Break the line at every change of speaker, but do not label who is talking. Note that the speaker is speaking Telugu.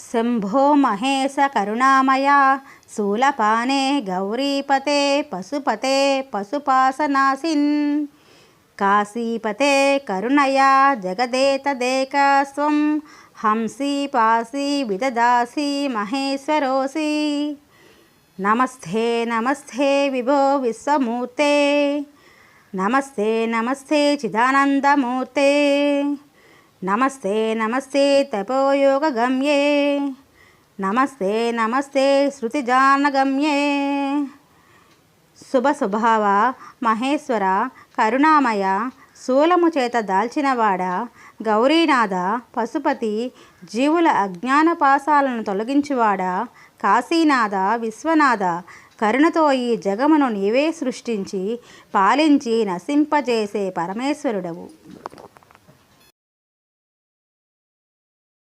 శంభో మహేశ కరుణామయ శూలపానే గౌరీపతే పశుపతే పశుపాసనాసిన్ కాశీపతే కరుణయా జగదేతదేకస్వం హంసీ పాసి విదదాసి మహేశ్వరోసి నమస్తే నమస్తే విభో విశ్వమూర్తే నమస్తే నమస్తే చిదానందమూర్తే నమస్తే నమస్తే తపోయోగగమ్యే నమస్తే నమస్తే శృతిజానగమ్యే శుభస్వభావ మహేశ్వర కరుణామయ శూలము చేత దాల్చినవాడ గౌరీనాథ పశుపతి జీవుల అజ్ఞాన పాశాలను తొలగించువాడ కాశీనాథ విశ్వనాథ కరుణతో ఈ జగమును నీవే సృష్టించి పాలించి నశింపజేసే పరమేశ్వరుడవు.